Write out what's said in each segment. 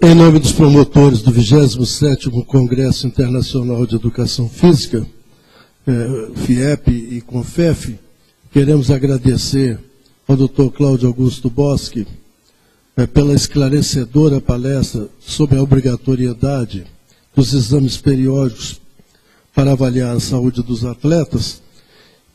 Em nome dos promotores do 27º Congresso Internacional de Educação Física, FIEP e CONFEF, queremos agradecer ao Dr. Cláudio Augusto Boschi pela esclarecedora palestra sobre a obrigatoriedade dos exames periódicos para avaliar a saúde dos atletas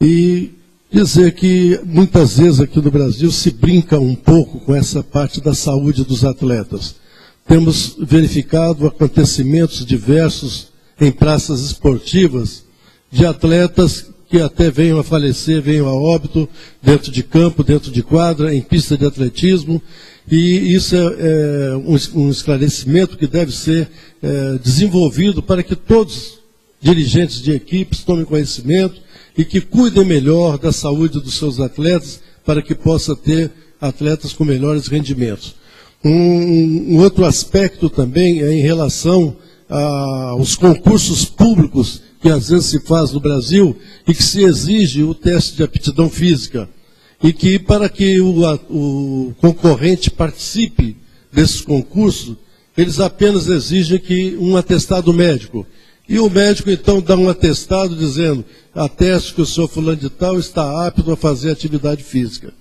e dizer que muitas vezes aqui no Brasil se brinca um pouco com essa parte da saúde dos atletas. Temos verificado acontecimentos diversos em praças esportivas de atletas que até venham a falecer, venham a óbito, dentro de campo, dentro de quadra, em pista de atletismo, e isso é um esclarecimento que deve ser desenvolvido para que todos dirigentes de equipes tomem conhecimento e que cuidem melhor da saúde dos seus atletas para que possa ter atletas com melhores rendimentos. Um outro aspecto também é em relação aos concursos públicos que às vezes se faz no Brasil e que se exige o teste de aptidão física. E que para que o concorrente participe desses concursos, eles apenas exigem que um atestado médico. E o médico então dá um atestado dizendo, ateste que o senhor fulano de tal está apto a fazer atividade física.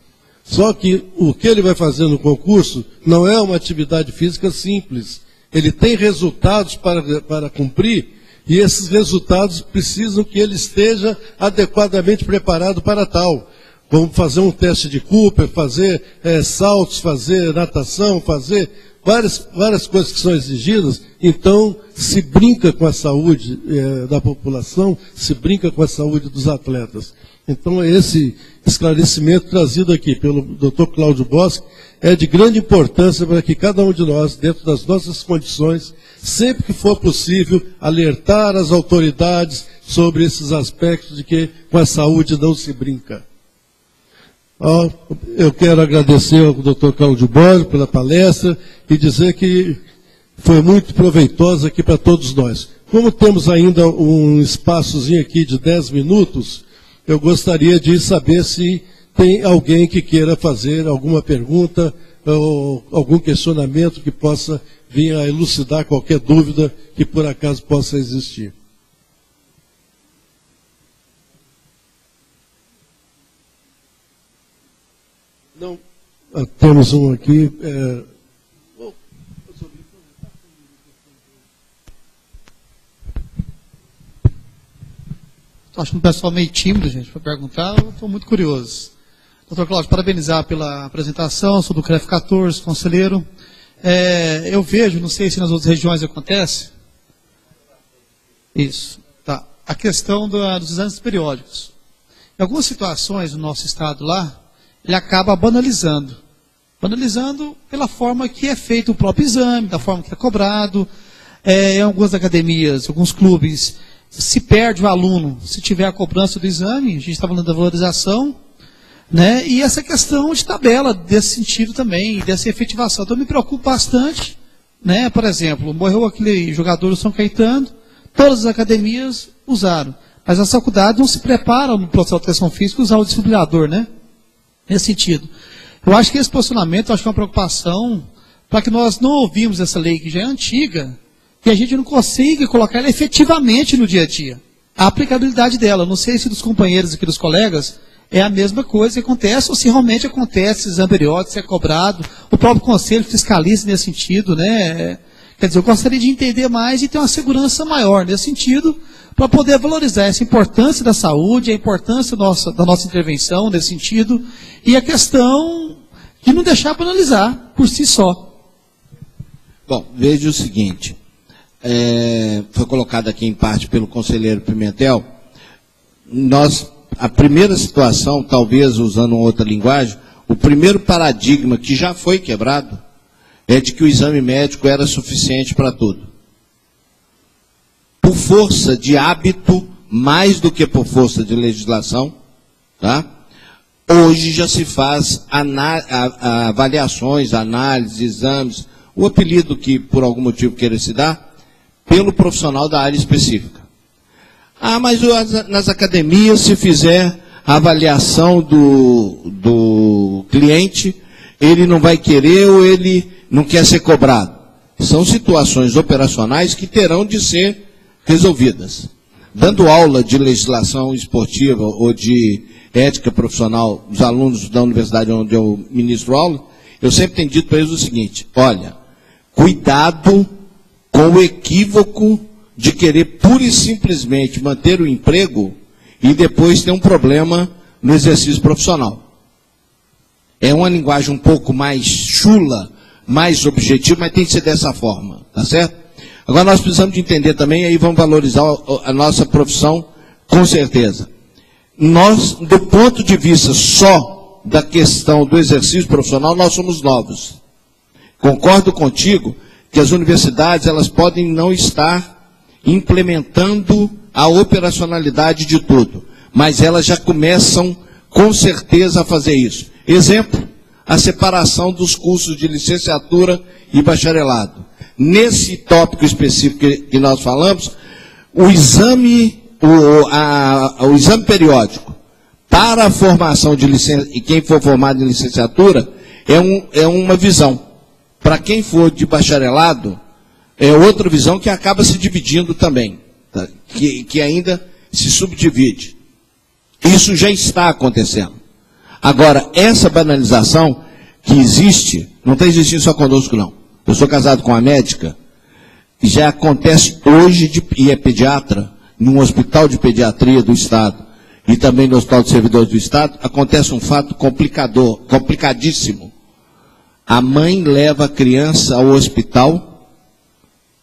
Só que o que ele vai fazer no concurso não é uma atividade física simples. Ele tem resultados para cumprir e esses resultados precisam que ele esteja adequadamente preparado para tal. Vamos fazer um teste de Cooper, fazer saltos, fazer natação, fazer várias coisas que são exigidas. Então, se brinca com a saúde da população, se brinca com a saúde dos atletas. Então, esse esclarecimento trazido aqui pelo Dr. Cláudio Boschi é de grande importância para que cada um de nós, dentro das nossas condições, sempre que for possível, alertar as autoridades sobre esses aspectos de que com a saúde não se brinca. Eu quero agradecer ao Dr. Cláudio Boschi pela palestra e dizer que foi muito proveitosa aqui para todos nós. Como temos ainda um espaçozinho aqui de 10 minutos, eu gostaria de saber se tem alguém que queira fazer alguma pergunta ou algum questionamento que possa vir a elucidar qualquer dúvida que por acaso possa existir. Não, temos um aqui. Estou achando o pessoal meio tímido, gente, para perguntar. Eu estou muito curioso. Doutor Cláudio, parabenizar pela apresentação. Sou do CREF 14, conselheiro. Eu vejo, não sei se nas outras regiões acontece. Isso. Tá. A questão dos exames periódicos. Em algumas situações no nosso estado lá, ele acaba banalizando. Banalizando pela forma que é feito o próprio exame, da forma que é cobrado. Em algumas academias, alguns clubes, se perde o aluno, se tiver a cobrança do exame, a gente está falando da valorização, né? E essa questão de tabela, desse sentido também, dessa efetivação. Então, me preocupa bastante, né? Por exemplo, morreu aquele jogador do São Caetano, todas as academias usaram, mas as faculdades não se preparam no processo de educação física usar o desfibrilador, né? Nesse sentido. Eu acho que esse posicionamento, acho que é uma preocupação para que nós não ouvimos essa lei que já é antiga, que a gente não consiga colocar ela efetivamente no dia a dia. A aplicabilidade dela, não sei se dos companheiros aqui, dos colegas, é a mesma coisa que acontece, ou se realmente acontece, exame periódico, se é cobrado, o próprio conselho fiscaliza nesse sentido, né? Quer dizer, eu gostaria de entender mais e ter uma segurança maior nesse sentido, para poder valorizar essa importância da saúde, a importância da nossa intervenção nesse sentido, e a questão de não deixar banalizar por si só. Bom, veja o seguinte, foi colocado aqui em parte pelo conselheiro Pimentel, a primeira situação, talvez usando uma outra linguagem, o primeiro paradigma que já foi quebrado é de que o exame médico era suficiente para tudo. Por força de hábito, mais do que por força de legislação, tá? Hoje já se faz avaliações, análises, exames, o apelido que por algum motivo queira se dar, pelo profissional da área específica. Mas nas academias, se fizer a avaliação do cliente, ele não vai querer ou ele não quer ser cobrado. São situações operacionais que terão de ser resolvidas. Dando aula de legislação esportiva ou de ética profissional dos alunos da universidade onde eu ministro aula, eu sempre tenho dito para eles o seguinte: olha, cuidado com o equívoco de querer pura e simplesmente manter o emprego e depois ter um problema no exercício profissional. É uma linguagem um pouco mais chula, mais objetiva, mas tem que ser dessa forma, tá certo? Agora nós precisamos de entender também, aí vamos valorizar a nossa profissão, com certeza. Nós, do ponto de vista só da questão do exercício profissional, nós somos novos. Concordo contigo que as universidades, elas podem não estar implementando a operacionalidade de tudo, mas elas já começam, com certeza, a fazer isso. Exemplo, a separação dos cursos de licenciatura e bacharelado. Nesse tópico específico que nós falamos, o exame periódico para a formação de licenciatura, e quem for formado em licenciatura, é uma visão. Para quem for de bacharelado, é outra visão que acaba se dividindo também, tá? que ainda se subdivide. Isso já está acontecendo. Agora, essa banalização que existe, não está existindo só conosco, não. Eu sou casado com uma médica, e já acontece hoje, e é pediatra, num hospital de pediatria do Estado, e também no Hospital de Servidores do Estado, acontece um fato complicadíssimo. A mãe leva a criança ao hospital,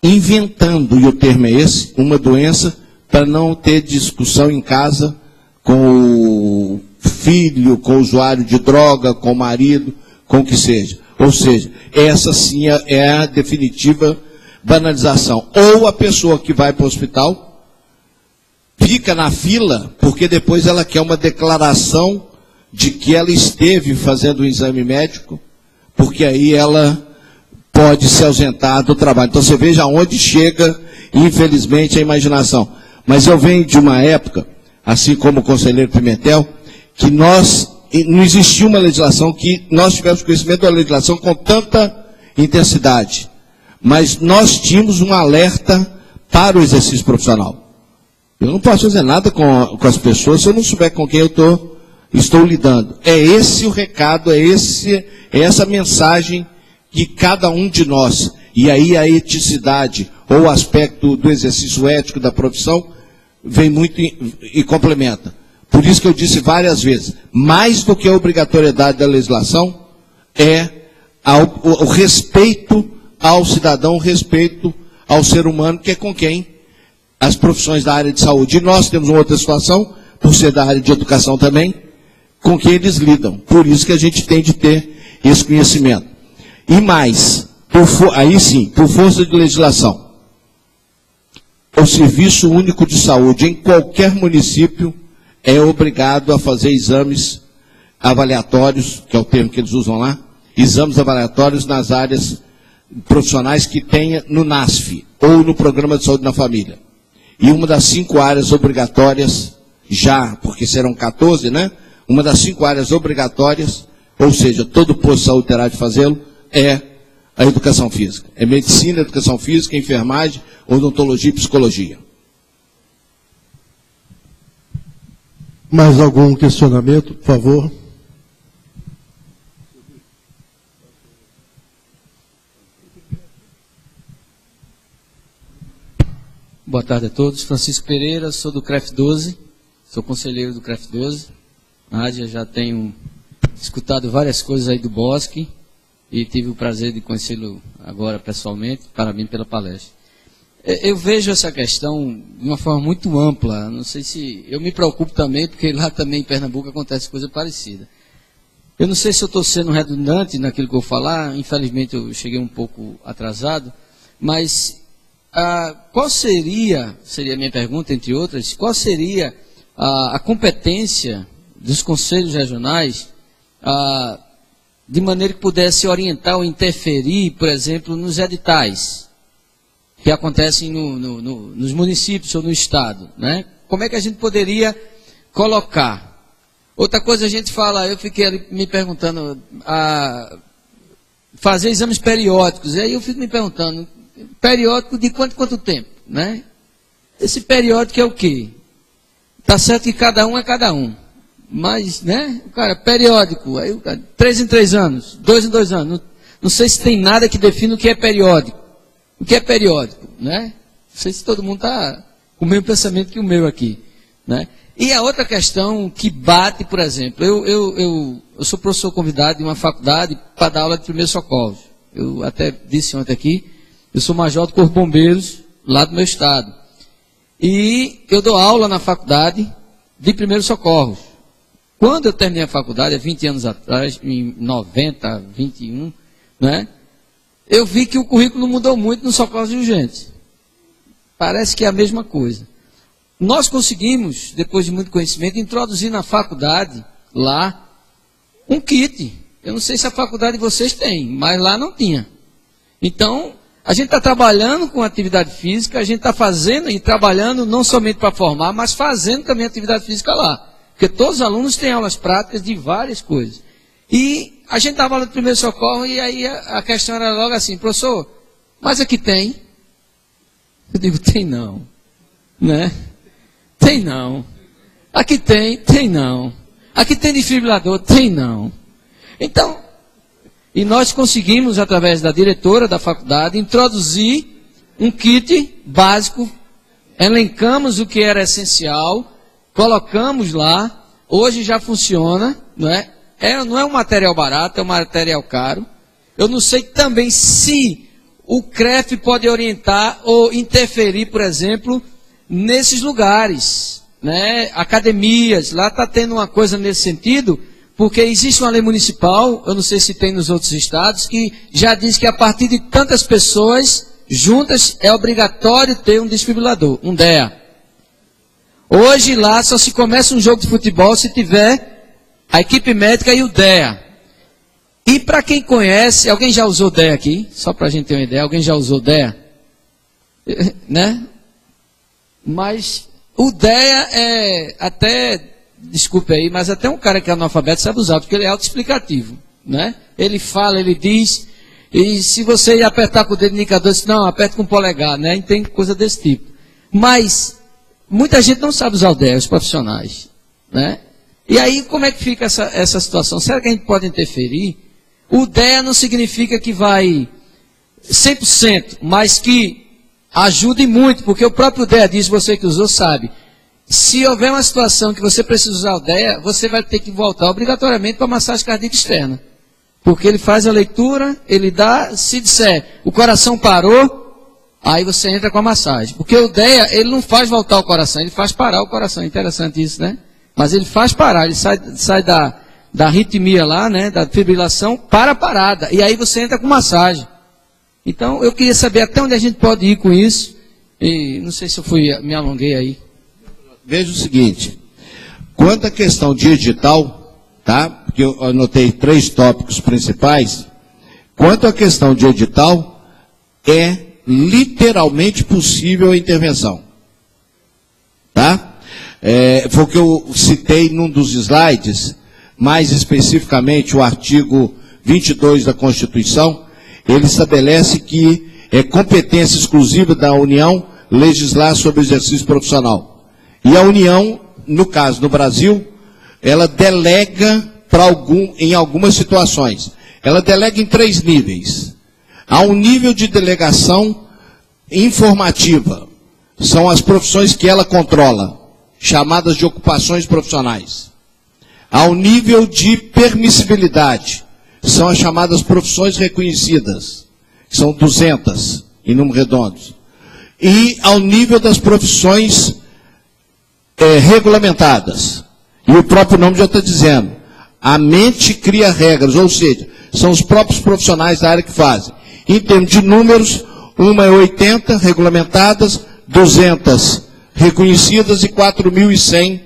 inventando, e o termo é esse, uma doença, para não ter discussão em casa com o filho, com o usuário de droga, com o marido, com o que seja. Ou seja, essa sim é a definitiva banalização. Ou a pessoa que vai para o hospital fica na fila, porque depois ela quer uma declaração de que ela esteve fazendo o exame médico, porque aí ela pode se ausentar do trabalho. Então você veja onde chega, infelizmente, a imaginação. Mas eu venho de uma época, assim como o conselheiro Pimentel, que não existia uma legislação que nós tivemos conhecimento da legislação com tanta intensidade. Mas nós tínhamos um alerta para o exercício profissional. Eu não posso fazer nada com as pessoas se eu não souber com quem eu estou lidando. É esse o recado, é essa mensagem de cada um de nós. E aí a eticidade, ou o aspecto do exercício ético da profissão, vem muito e complementa. Por isso que eu disse várias vezes, mais do que a obrigatoriedade da legislação, é o respeito ao cidadão, o respeito ao ser humano, que é com quem as profissões da área de saúde, e nós temos uma outra situação, por ser da área de educação também, com quem eles lidam. Por isso que a gente tem de ter esse conhecimento. E mais, aí sim, por força de legislação, o Serviço Único de Saúde em qualquer município é obrigado a fazer exames avaliatórios, que é o termo que eles usam lá, exames avaliatórios nas áreas profissionais que tenha no NASF, ou no Programa de Saúde na Família. E uma das 5 áreas obrigatórias, já, porque serão 14, né? Uma das 5 áreas obrigatórias, ou seja, todo posto de saúde terá de fazê-lo, é a educação física. É medicina, educação física, enfermagem, odontologia e psicologia. Mais algum questionamento, por favor? Boa tarde a todos. Francisco Pereira, sou do CREF 12, sou conselheiro do CREF 12. Já tenho escutado várias coisas aí do Bosque e tive o prazer de conhecê-lo agora pessoalmente. Parabéns pela palestra. Eu vejo essa questão de uma forma muito ampla. Não sei se... Eu me preocupo também, porque lá também em Pernambuco acontece coisa parecida. Eu não sei se eu estou sendo redundante naquilo que eu vou falar. Infelizmente eu cheguei um pouco atrasado. Mas qual seria a minha pergunta, entre outras, qual seria a competência dos conselhos regionais de maneira que pudesse orientar ou interferir, por exemplo, nos editais que acontecem nos municípios ou no Estado, né? Como é que a gente poderia colocar? Outra coisa a gente fala, eu fiquei ali me perguntando, fazer exames periódicos. E aí eu fico me perguntando, periódico de quanto tempo, né? Esse periódico é o quê? Tá certo que cada um é cada um. Mas, né, o cara, periódico, aí o cara, 3 em 3 anos, 2 em 2 anos. Não sei se tem nada que defina o que é periódico. O que é periódico, né? Não sei se todo mundo está com o mesmo pensamento que o meu aqui, né? E a outra questão que bate, por exemplo, eu sou professor convidado de uma faculdade para dar aula de primeiros socorros. Eu até disse ontem aqui, eu sou major do Corpo de Bombeiros, lá do meu estado. E eu dou aula na faculdade de primeiros socorros. Quando eu terminei a faculdade, há 20 anos atrás, em 90, 21, né, eu vi que o currículo mudou muito no socorro de urgentes. Parece que é a mesma coisa. Nós conseguimos, depois de muito conhecimento, introduzir na faculdade, lá, um kit. Eu não sei se a faculdade de vocês tem, mas lá não tinha. Então, a gente está trabalhando com atividade física, a gente está fazendo e trabalhando não somente para formar, mas fazendo também atividade física lá. Porque todos os alunos têm aulas práticas de várias coisas. E a gente estava falando de primeiro socorro e aí a questão era logo assim, professor, mas aqui tem? Eu digo, tem não. Né? Tem não. Aqui tem não. Aqui tem desfibrilador, tem não. Então, e nós conseguimos, através da diretora da faculdade, introduzir um kit básico, elencamos o que era essencial, colocamos lá, hoje já funciona, não é? Não é um material barato, é um material caro. Eu não sei também se o CREF pode orientar ou interferir, por exemplo, nesses lugares, né? Academias, lá está tendo uma coisa nesse sentido, porque existe uma lei municipal, eu não sei se tem nos outros estados, que já diz que a partir de tantas pessoas juntas é obrigatório ter um desfibrilador, um DEA. Hoje lá só se começa um jogo de futebol se tiver a equipe médica e o DEA. E para quem conhece, alguém já usou DEA aqui? Só para a gente ter uma ideia, alguém já usou DEA? Né? Mas o DEA é até, desculpe aí, mas até um cara que é analfabeto sabe usar, porque ele é autoexplicativo, né? Ele fala, ele diz, e se você apertar com o dedo indicador, diz, não, aperta com o polegar, né? E tem coisa desse tipo. Mas muita gente não sabe usar o DEA, os profissionais, né? E aí, como é que fica essa situação? Será que a gente pode interferir? O DEA não significa que vai 100%, mas que ajude muito, porque o próprio DEA diz, você que usou sabe, se houver uma situação que você precisa usar o DEA, você vai ter que voltar obrigatoriamente para a massagem cardíaca externa. Porque ele faz a leitura, ele dá, se disser, o coração parou, aí você entra com a massagem. Porque o DEA, ele não faz voltar o coração, ele faz parar o coração. Interessante isso, né? Mas ele faz parar, ele sai da arritmia lá, né, da fibrilação, para a parada. E aí você entra com massagem. Então, eu queria saber até onde a gente pode ir com isso. E não sei se eu me alonguei aí. Veja o seguinte, quanto à questão de edital, tá? Porque eu anotei 3 tópicos principais. Quanto à questão de edital, é literalmente possível a intervenção. Tá? Foi o que eu citei num dos slides, mais especificamente o artigo 22 da Constituição, ele estabelece que é competência exclusiva da União legislar sobre o exercício profissional. E a União, no caso do Brasil, ela delega em algumas situações. Ela delega em 3 níveis. Há um nível de delegação informativa. São as profissões que ela controla, chamadas de ocupações profissionais. Há um nível de permissibilidade. São as chamadas profissões reconhecidas, que são 200 em número redondo. E ao nível das profissões regulamentadas. E o próprio nome já está dizendo. A mente cria regras, ou seja, são os próprios profissionais da área que fazem. Em termos de números, uma é 80 regulamentadas, 200 reconhecidas e 4.100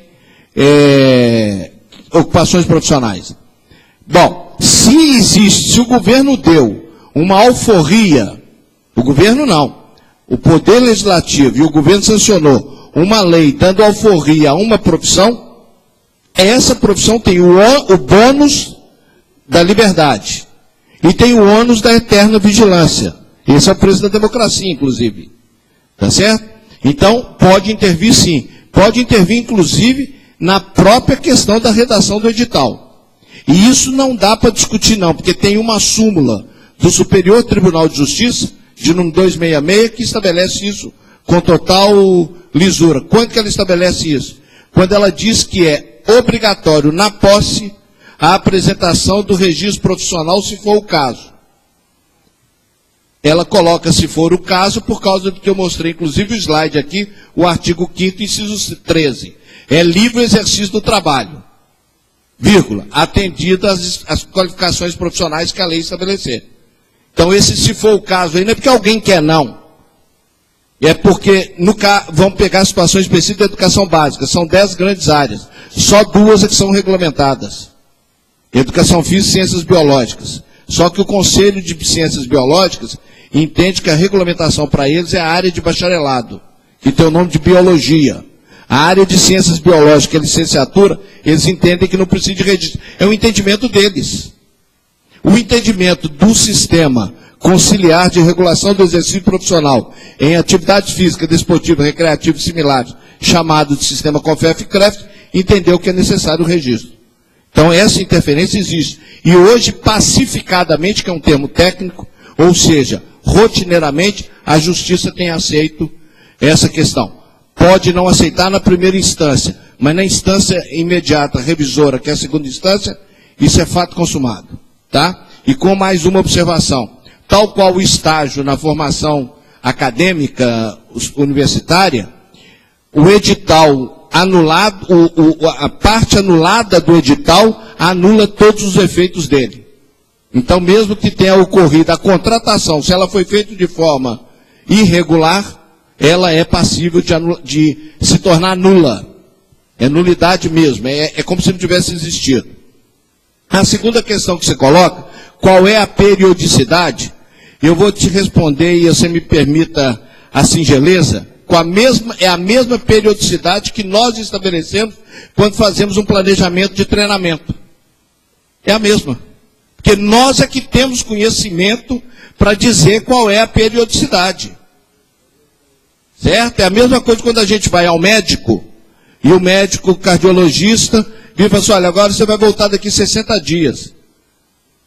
ocupações profissionais. Bom, se o governo deu uma alforria, o governo não, o Poder Legislativo e o governo sancionou uma lei dando alforria a uma profissão, essa profissão tem o bônus da liberdade. E tem o ônus da eterna vigilância. Esse é o preço da democracia, inclusive. Tá certo? Então, pode intervir sim. Pode intervir, inclusive, na própria questão da redação do edital. E isso não dá para discutir, não, porque tem uma súmula do Superior Tribunal de Justiça, de número 266, que estabelece isso com total lisura. Quando que ela estabelece isso? Quando ela diz que é obrigatório, na posse, a apresentação do registro profissional, se for o caso. Ela coloca, se for o caso, por causa do que eu mostrei, inclusive o slide aqui, o artigo 5º, inciso 13. É livre exercício do trabalho, vírgula, atendidas as qualificações profissionais que a lei estabelecer. Então, esse, se for o caso aí, não é porque alguém quer, não. É porque, vamos pegar a situação específica da educação básica. São 10 grandes áreas. Só 2 é que são regulamentadas. Educação física e ciências biológicas. Só que o Conselho de Ciências Biológicas entende que a regulamentação para eles é a área de bacharelado, que tem o nome de biologia. A área de ciências biológicas, a licenciatura, eles entendem que não precisa de registro. É o entendimento deles. O entendimento do sistema conciliar de regulação do exercício profissional em atividades físicas, desportivas, recreativas e similares, chamado de sistema CONFEF e CREFT, entendeu que é necessário o registro. Então, essa interferência existe. E hoje, pacificadamente, que é um termo técnico, ou seja, rotineiramente, a Justiça tem aceito essa questão. Pode não aceitar na primeira instância, mas na instância imediata, revisora, que é a segunda instância, isso é fato consumado. Tá? E com mais uma observação. Tal qual o estágio na formação acadêmica universitária, o edital anulado, a parte anulada do edital anula todos os efeitos dele. Então, mesmo que tenha ocorrido a contratação, se ela foi feita de forma irregular, ela é passível de se tornar nula. É nulidade mesmo, é como se não tivesse existido. A segunda questão que você coloca, qual é a periodicidade? Eu vou te responder, e você me permita a singeleza, é a mesma periodicidade que nós estabelecemos quando fazemos um planejamento de treinamento. É a mesma. Porque nós é que temos conhecimento para dizer qual é a periodicidade. Certo? É a mesma coisa quando a gente vai ao médico, e o médico cardiologista vira e fala assim, olha, agora você vai voltar daqui 60 dias.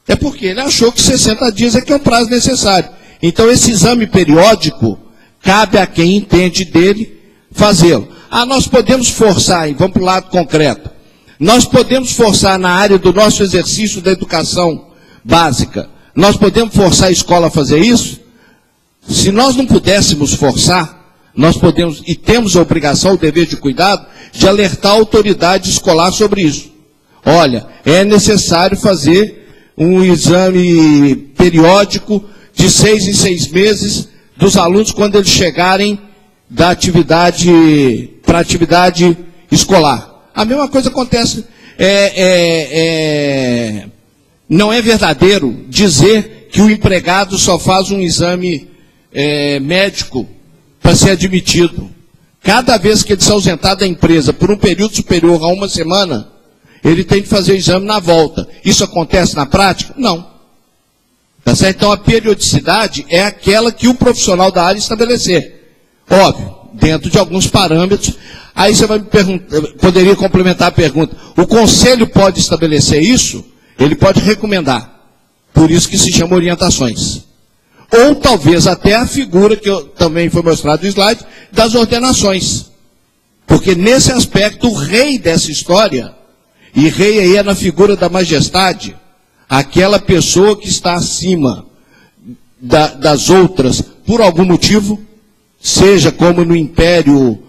É porque ele achou que 60 dias é que é o prazo necessário. Então, esse exame periódico, cabe a quem entende dele fazê-lo. Ah, nós podemos forçar, e vamos para o lado concreto, nós podemos forçar na área do nosso exercício da educação básica, nós podemos forçar a escola a fazer isso? Se nós não pudéssemos forçar, nós podemos, e temos a obrigação, o dever de cuidado, de alertar a autoridade escolar sobre isso. Olha, é necessário fazer um exame periódico de 6 em 6 meses dos alunos quando eles chegarem da atividade para a atividade escolar. A mesma coisa acontece. Não é verdadeiro dizer que o empregado só faz um exame médico para ser admitido. Cada vez que ele se ausentar da empresa por um período superior a 1 semana, ele tem que fazer o exame na volta. Isso acontece na prática? Não. Tá certo? Então, a periodicidade é aquela que o profissional da área estabelecer. Óbvio, dentro de alguns parâmetros. Aí você vai me perguntar, poderia complementar a pergunta. O conselho pode estabelecer isso? Ele pode recomendar. Por isso que se chama orientações. Ou talvez até a figura que também foi mostrado no slide, das ordenações. Porque nesse aspecto, o rei dessa história, e rei aí é na figura da majestade, aquela pessoa que está acima das outras, por algum motivo, seja como no Império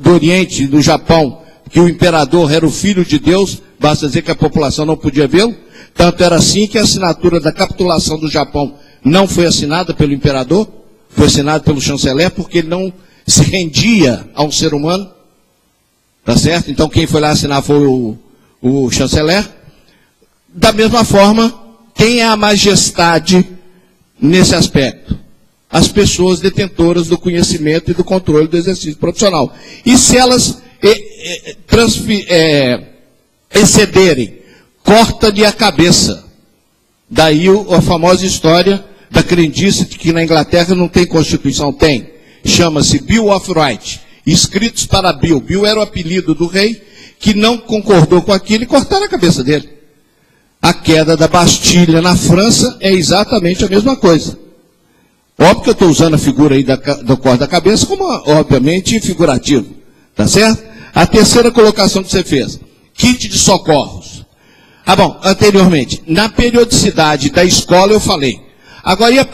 do Oriente, do Japão, que o imperador era o filho de Deus, basta dizer que a população não podia vê-lo, tanto era assim que a assinatura da capitulação do Japão não foi assinada pelo imperador, foi assinada pelo chanceler, porque ele não se rendia a um ser humano. Tá certo? Então quem foi lá assinar foi o chanceler. Da mesma forma, quem é a majestade nesse aspecto? As pessoas detentoras do conhecimento e do controle do exercício profissional. E se elas excederem, corta-lhe a cabeça. Daí a famosa história da crendice de que na Inglaterra não tem Constituição. Tem. Chama-se Bill of Rights. Escritos para Bill. Bill era o apelido do rei, que não concordou com aquilo e cortaram a cabeça dele. A queda da Bastilha na França é exatamente a mesma coisa. Óbvio que eu estou usando a figura aí do corte da cabeça como, obviamente, figurativo. Tá certo? A terceira colocação que você fez. Kit de socorros. Ah, bom, anteriormente, na periodicidade da escola eu falei. Agora, e a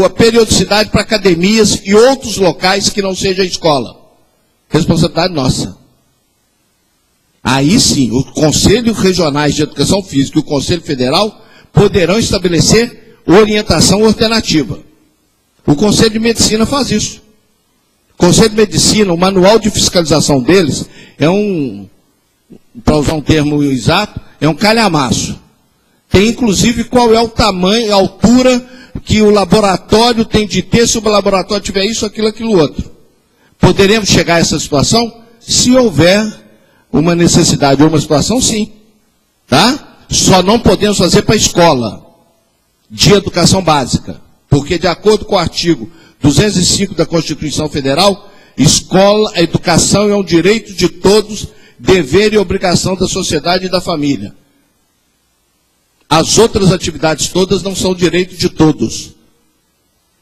periodicidade para academias e outros locais que não seja a escola? Responsabilidade nossa. Aí sim, os Conselhos Regionais de Educação Física e o Conselho Federal poderão estabelecer orientação alternativa. O Conselho de Medicina faz isso. O Conselho de Medicina, o manual de fiscalização deles é para usar um termo exato, é um calhamaço. Tem inclusive qual é o tamanho, a altura que o laboratório tem de ter, se o laboratório tiver isso, aquilo outro. Poderemos chegar a essa situação? Se houver uma necessidade ou uma situação, sim. Tá? Só não podemos fazer para a escola de educação básica. Porque, de acordo com o artigo 205 da Constituição Federal, a educação é um direito de todos, dever e obrigação da sociedade e da família. As outras atividades todas não são direito de todos.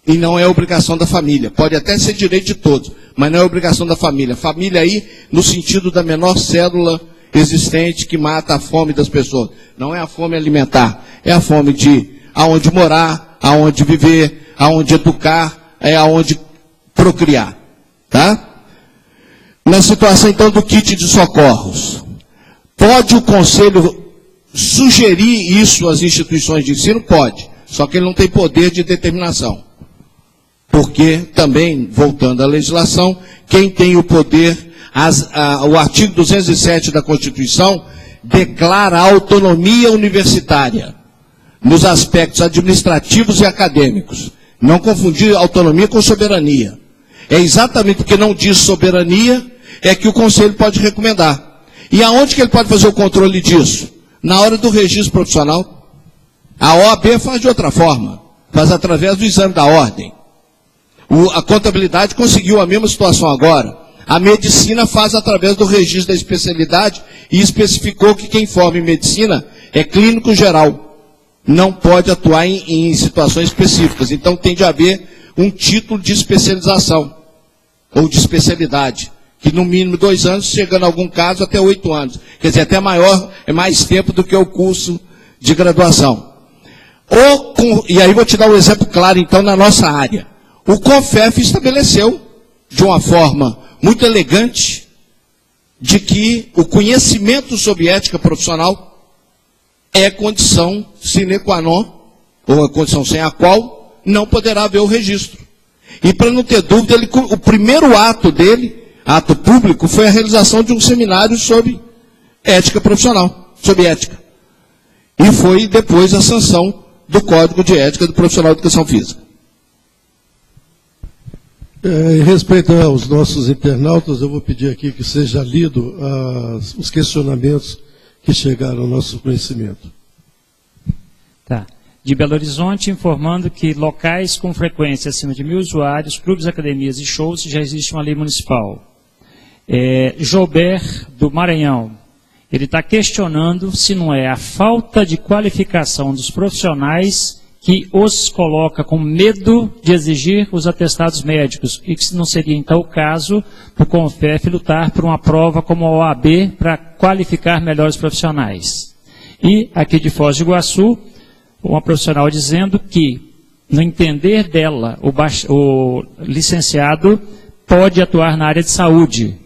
E não é obrigação da família. Pode até ser direito de todos, mas não é obrigação da família. Família aí, no sentido da menor célula existente que mata a fome das pessoas. Não é a fome alimentar, é a fome de aonde morar, aonde viver, aonde educar, aonde procriar. Tá? Na situação, então, do kit de socorros. Pode o Conselho sugerir isso às instituições de ensino? Pode. Só que ele não tem poder de determinação. Porque, também, voltando à legislação, quem tem o poder, o artigo 207 da Constituição, declara a autonomia universitária nos aspectos administrativos e acadêmicos. Não confundir autonomia com soberania. É exatamente porque não diz soberania, é que o Conselho pode recomendar. E aonde que ele pode fazer o controle disso? Na hora do registro profissional. A OAB faz de outra forma. Faz através do exame da ordem. A contabilidade conseguiu a mesma situação agora. A medicina faz através do registro da especialidade e especificou que quem forma em medicina é clínico geral. Não pode atuar em situações específicas. Então tem de haver um título de especialização ou de especialidade, que no mínimo 2 anos, chegando a algum caso até 8 anos. Quer dizer, até maior, é mais tempo do que o curso de graduação. E aí vou te dar um exemplo claro, então, na nossa área. O CONFEF estabeleceu, de uma forma muito elegante, de que o conhecimento sobre ética profissional é condição sine qua non, ou a condição sem a qual não poderá haver o registro. E para não ter dúvida, o primeiro ato dele, ato público, foi a realização de um seminário sobre ética profissional, sobre ética. E foi depois a sanção do Código de Ética do Profissional de Educação Física. Em respeito aos nossos internautas, eu vou pedir aqui que seja lido os questionamentos que chegaram ao nosso conhecimento. Tá. De Belo Horizonte, informando que locais com frequência acima de 1.000 usuários, clubes, academias e shows, já existe uma lei municipal. Joubert, do Maranhão, ele está questionando se não é a falta de qualificação dos profissionais que os coloca com medo de exigir os atestados médicos, e que não seria então o caso do CONFEF lutar por uma prova como a OAB para qualificar melhor os profissionais. E aqui de Foz do Iguaçu, uma profissional dizendo que, no entender dela, o licenciado pode atuar na área de saúde.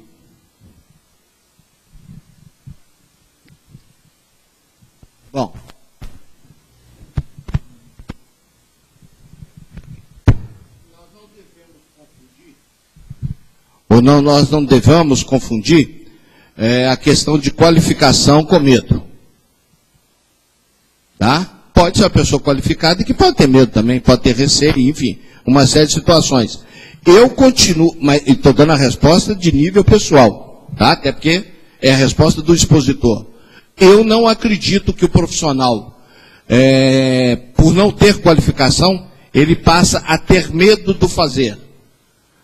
Bom, nós não devemos confundir a questão de qualificação com medo. Tá? Pode ser uma pessoa qualificada e que pode ter medo também, pode ter receio, enfim, uma série de situações. Eu continuo, mas estou dando a resposta de nível pessoal, tá? Até porque é a resposta do expositor. Eu não acredito que o profissional por não ter qualificação, ele passa a ter medo do fazer.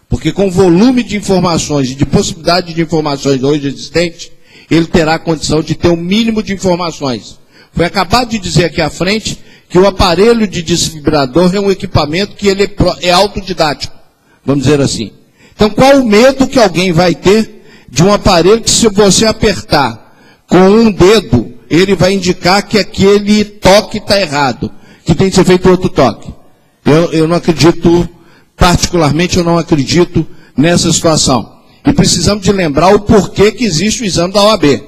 Porque com o volume de informações e de possibilidade de informações hoje existentes, ele terá a condição de ter o mínimo de informações. Foi acabado de dizer aqui à frente que o aparelho de desfibrador é um equipamento que ele é autodidático, vamos dizer assim. Então, qual o medo que alguém vai ter de um aparelho que, se você apertar com um dedo, ele vai indicar que aquele toque está errado, que tem que ser feito outro toque? Eu não acredito, particularmente eu não acredito nessa situação. E precisamos de lembrar o porquê que existe o exame da OAB,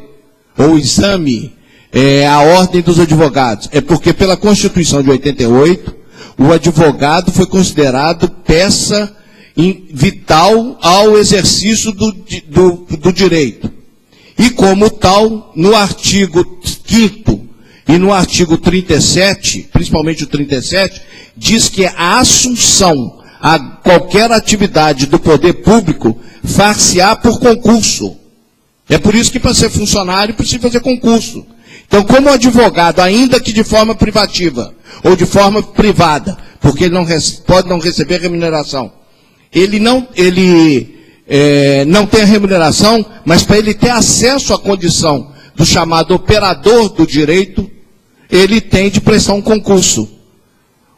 ou o exame, a ordem dos advogados. É porque pela Constituição de 88, o advogado foi considerado peça vital ao exercício do direito. E como tal, no artigo 5º e no artigo 37, principalmente o 37, diz que a assunção a qualquer atividade do poder público far-se-á por concurso. É por isso que para ser funcionário precisa fazer concurso. Então, como advogado, ainda que de forma privativa ou de forma privada, porque ele pode não receber remuneração, ele não tem a remuneração, mas para ele ter acesso à condição do chamado operador do direito, ele tem de prestar um concurso.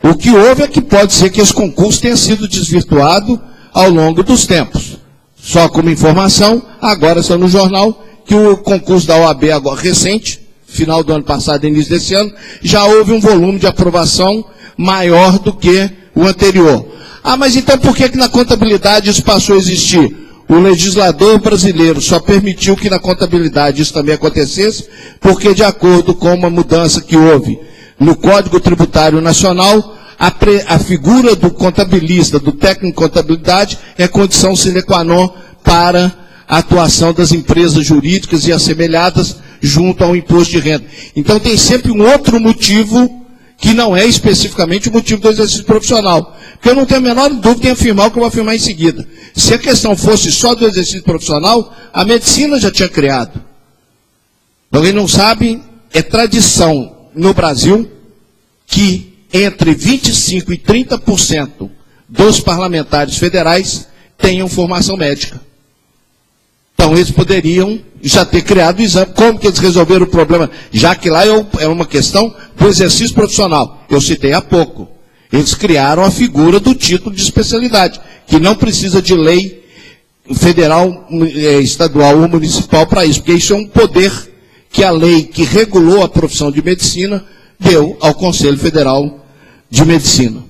O que houve é que pode ser que esse concurso tenha sido desvirtuado ao longo dos tempos. Só como informação, agora está no jornal que o concurso da OAB agora recente, final do ano passado e início desse ano, já houve um volume de aprovação maior do que o anterior. Ah, mas então por que na contabilidade isso passou a existir? O legislador brasileiro só permitiu que na contabilidade isso também acontecesse, porque de acordo com uma mudança que houve no Código Tributário Nacional, a figura do contabilista, do técnico de contabilidade, é condição sine qua non para a atuação das empresas jurídicas e assemelhadas junto ao imposto de renda. Então tem sempre um outro motivo que não é especificamente o motivo do exercício profissional. Porque eu não tenho a menor dúvida em afirmar o que eu vou afirmar em seguida. Se a questão fosse só do exercício profissional, a medicina já tinha criado. Alguém não sabe, é tradição no Brasil que entre 25% e 30% dos parlamentares federais tenham formação médica. Então eles poderiam já ter criado o exame. Como que eles resolveram o problema? Já que lá é uma questão do exercício profissional. Eu citei há pouco. Eles criaram a figura do título de especialidade, que não precisa de lei federal, estadual ou municipal para isso, porque isso é um poder que a lei que regulou a profissão de medicina deu ao Conselho Federal de Medicina.